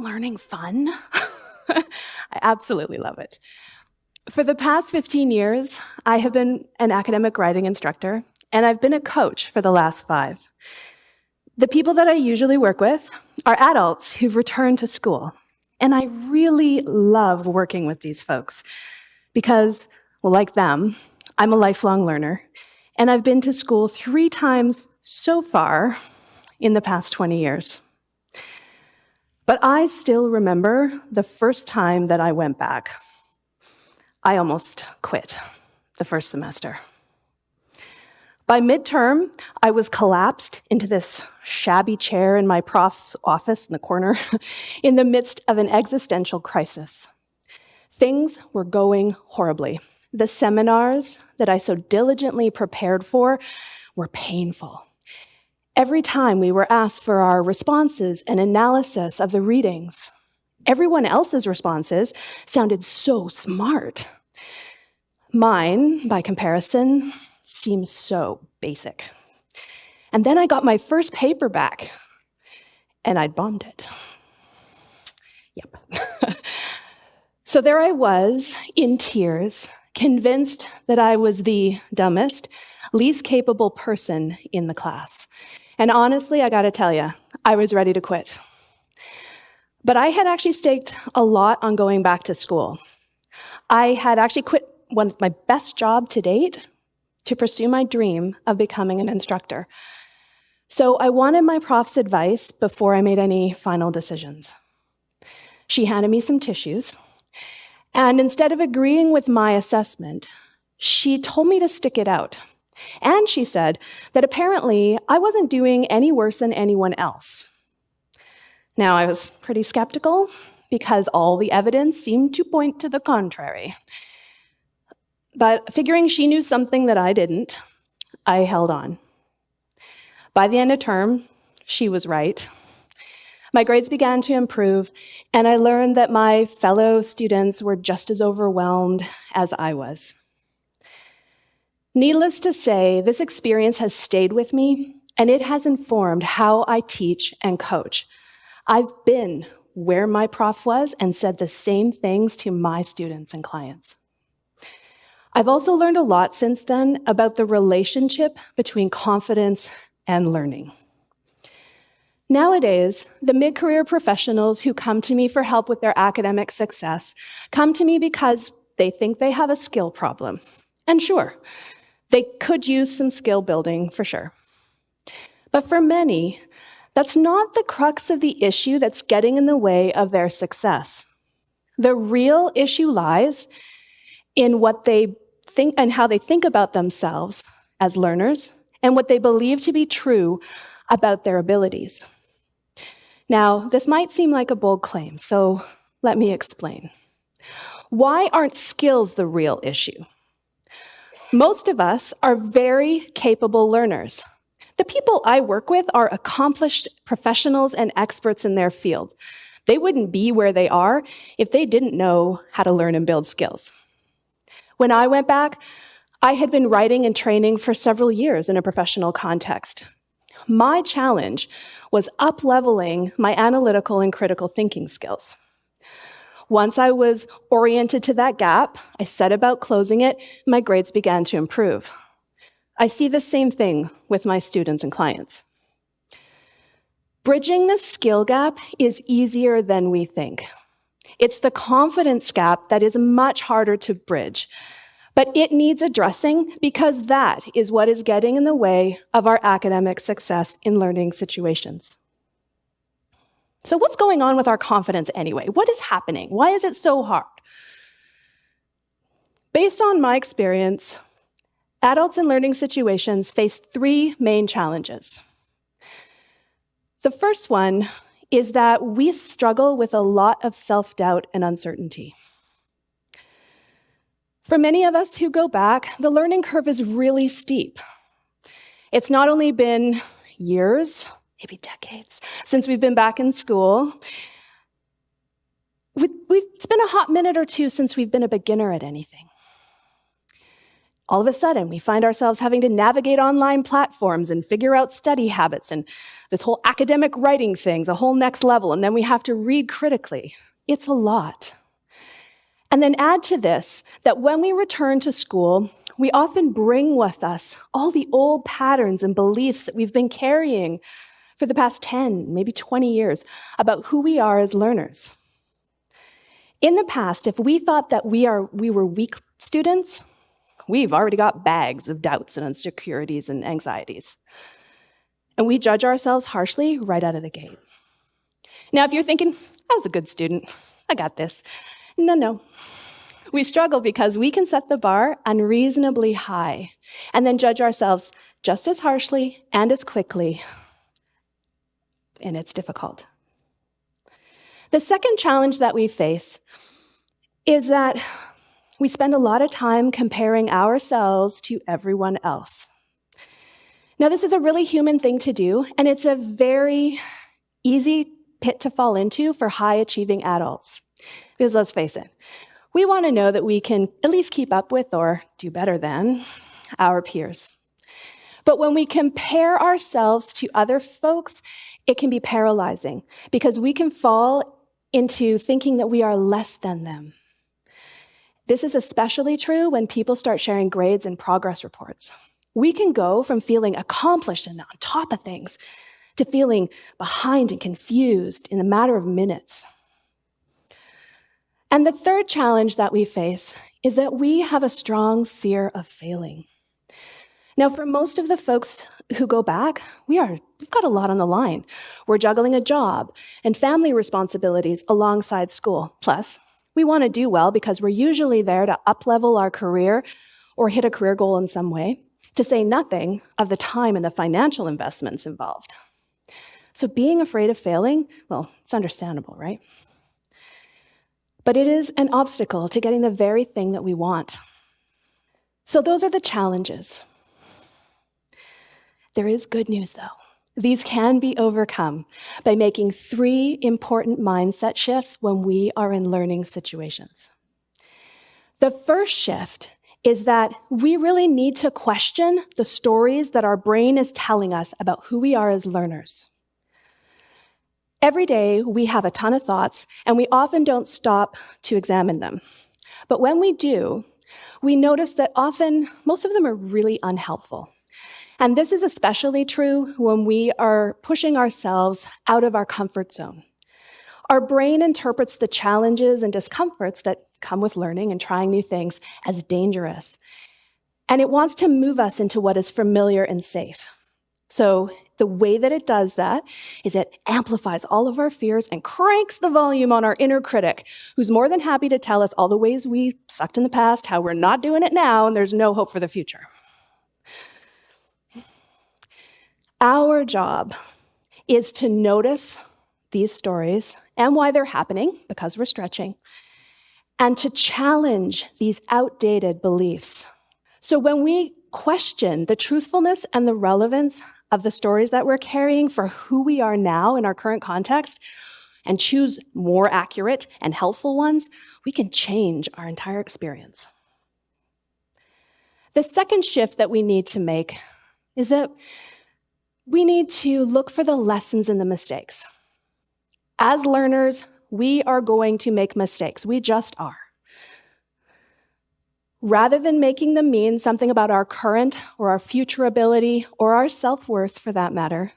Isn't learning fun? I absolutely love it. For the past 15 years, I have been an academic writing instructor, and I've been a coach for the last 5. The people that I usually work with are adults who've returned to school, and I really love working with these folks because, well, like them, I'm a lifelong learner, and I've been to school 3 times so far in the past 20 years. But I still remember the first time that I went back. I almost quit the first semester. By midterm, I was collapsed into this shabby chair in my prof's office in the corner in the midst of an existential crisis. Things were going horribly. The seminars that I so diligently prepared for were painful. Every time we were asked for our responses and analysis of the readings, everyone else's responses sounded so smart. Mine, by comparison, seemed so basic. And then I got my first paper back, and I'd bombed it. Yep. So there I was, in tears, convinced that I was the dumbest, least capable person in the class. And honestly, I gotta tell you, I was ready to quit. But I had actually staked a lot on going back to school. I had actually quit one of my best jobs to date to pursue my dream of becoming an instructor. So I wanted my prof's advice before I made any final decisions. She handed me some tissues, and instead of agreeing with my assessment, she told me to stick it out. And she said that apparently I wasn't doing any worse than anyone else. Now, I was pretty skeptical because all the evidence seemed to point to the contrary. But figuring she knew something that I didn't, I held on. By the end of term, she was right. My grades began to improve, and I learned that my fellow students were just as overwhelmed as I was. Needless to say, this experience has stayed with me, and it has informed how I teach and coach. I've been where my prof was and said the same things to my students and clients. I've also learned a lot since then about the relationship between confidence and learning. Nowadays, the mid-career professionals who come to me for help with their academic success come to me because they think they have a skill problem. And sure, they could use some skill building for sure. But for many, that's not the crux of the issue that's getting in the way of their success. The real issue lies in what they think and how they think about themselves as learners and what they believe to be true about their abilities. Now, this might seem like a bold claim, so let me explain. Why aren't skills the real issue? Most of us are very capable learners. The people I work with are accomplished professionals and experts in their field. They wouldn't be where they are if they didn't know how to learn and build skills. When I went back, I had been writing and training for several years in a professional context. My challenge was up-leveling my analytical and critical thinking skills. Once I was oriented to that gap, I set about closing it, my grades began to improve. I see the same thing with my students and clients. Bridging the skill gap is easier than we think. It's the confidence gap that is much harder to bridge, but it needs addressing because that is what is getting in the way of our academic success in learning situations. So what's going on with our confidence anyway? What is happening? Why is it so hard? Based on my experience, adults in learning situations face 3 main challenges. The first one is that we struggle with a lot of self-doubt and uncertainty. For many of us who go back, the learning curve is really steep. It's not only been years, maybe decades, since we've been back in school. It's been a hot minute or two since we've been a beginner at anything. All of a sudden, we find ourselves having to navigate online platforms and figure out study habits and this whole academic writing thing's a whole next level, and then we have to read critically. It's a lot. And then add to this that when we return to school, we often bring with us all the old patterns and beliefs that we've been carrying for the past 10, maybe 20 years about who we are as learners. In the past, if we thought that we were weak students, we've already got bags of doubts and insecurities and anxieties. And we judge ourselves harshly right out of the gate. Now, if you're thinking, I was a good student, I got this. No. We struggle because we can set the bar unreasonably high and then judge ourselves just as harshly and as quickly. And it's difficult. The second challenge that we face is that we spend a lot of time comparing ourselves to everyone else. Now, this is a really human thing to do, and it's a very easy pit to fall into for high-achieving adults. Because let's face it, we want to know that we can at least keep up with or do better than our peers. But when we compare ourselves to other folks, it can be paralyzing because we can fall into thinking that we are less than them. This is especially true when people start sharing grades and progress reports. We can go from feeling accomplished and on top of things to feeling behind and confused in a matter of minutes. And the third challenge that we face is that we have a strong fear of failing. Now, for most of the folks who go back, we've got a lot on the line. We're juggling a job and family responsibilities alongside school. Plus, we want to do well because we're usually there to up-level our career or hit a career goal in some way, to say nothing of the time and the financial investments involved. So being afraid of failing, well, it's understandable, right? But it is an obstacle to getting the very thing that we want. So those are the challenges. There is good news, though. These can be overcome by making 3 important mindset shifts when we are in learning situations. The first shift is that we really need to question the stories that our brain is telling us about who we are as learners. Every day, we have a ton of thoughts, and we often don't stop to examine them. But when we do, we notice that often, most of them are really unhelpful. And this is especially true when we are pushing ourselves out of our comfort zone. Our brain interprets the challenges and discomforts that come with learning and trying new things as dangerous. And it wants to move us into what is familiar and safe. So the way that it does that is it amplifies all of our fears and cranks the volume on our inner critic, who's more than happy to tell us all the ways we sucked in the past, how we're not doing it now, and there's no hope for the future. Our job is to notice these stories and why they're happening, because we're stretching, and to challenge these outdated beliefs. So when we question the truthfulness and the relevance of the stories that we're carrying for who we are now in our current context, and choose more accurate and helpful ones, we can change our entire experience. The second shift that we need to make is that we need to look for the lessons in the mistakes. As learners, we are going to make mistakes. We just are. Rather than making them mean something about our current or our future ability or our self-worth for that matter,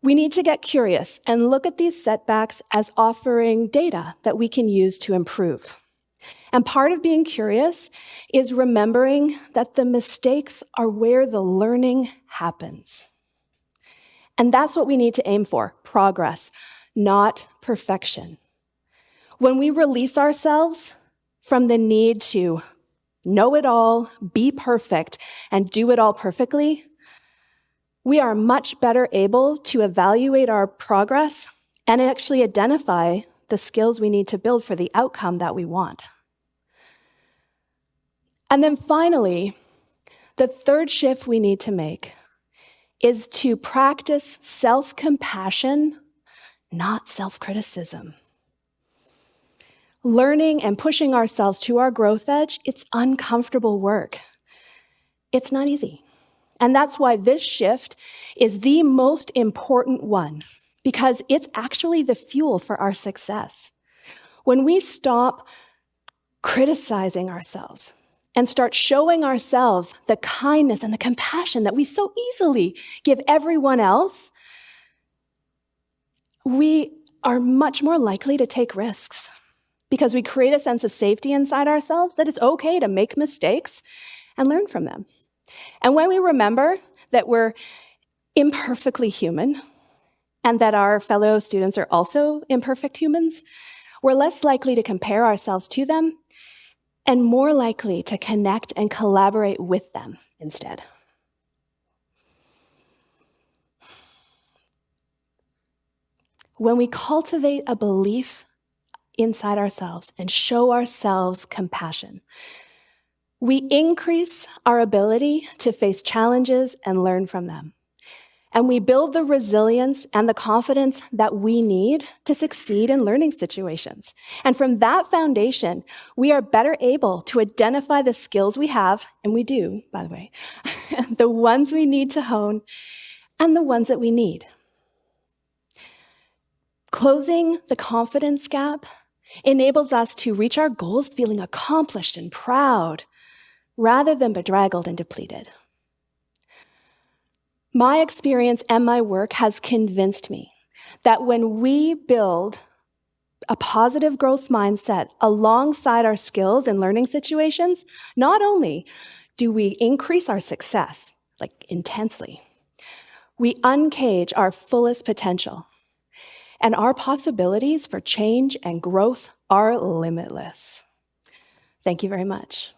we need to get curious and look at these setbacks as offering data that we can use to improve. And part of being curious is remembering that the mistakes are where the learning happens. And that's what we need to aim for, progress, not perfection. When we release ourselves from the need to know it all, be perfect, and do it all perfectly, we are much better able to evaluate our progress and actually identify the skills we need to build for the outcome that we want. And then finally, the third shift we need to make is to practice self-compassion, not self-criticism. Learning and pushing ourselves to our growth edge, it's uncomfortable work. It's not easy. And that's why this shift is the most important one, because it's actually the fuel for our success. When we stop criticizing ourselves and start showing ourselves the kindness and the compassion that we so easily give everyone else, we are much more likely to take risks because we create a sense of safety inside ourselves that it's okay to make mistakes and learn from them. And when we remember that we're imperfectly human and that our fellow students are also imperfect humans, we're less likely to compare ourselves to them and more likely to connect and collaborate with them instead. When we cultivate a belief inside ourselves and show ourselves compassion, we increase our ability to face challenges and learn from them. And we build the resilience and the confidence that we need to succeed in learning situations. And from that foundation, we are better able to identify the skills we have, and we do, by the way, the ones we need to hone, and the ones that we need. Closing the confidence gap enables us to reach our goals feeling accomplished and proud, rather than bedraggled and depleted. My experience and my work has convinced me that when we build a positive growth mindset alongside our skills in learning situations, not only do we increase our success, like intensely, we uncage our fullest potential, and our possibilities for change and growth are limitless. Thank you very much.